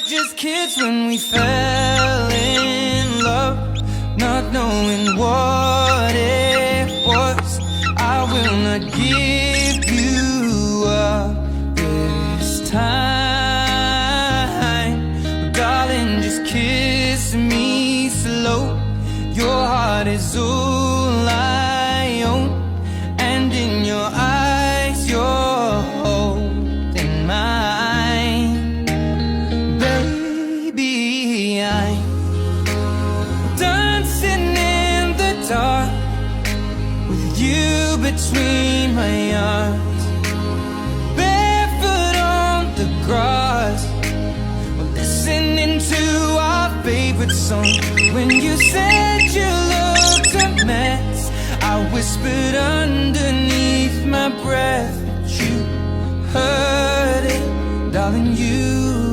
just kids when we fell in love, not knowing what it was. I will not give you up this time, but darling, just kiss me slow. Your heart is all I own, and in your eyes you're holding mine. Baby, I'm dancing in the dark with you between my arms, barefoot on the grass, we're listening to our favorite song. When you said you looked a mess, I whispered underneath my breath, but you heard it, darling, you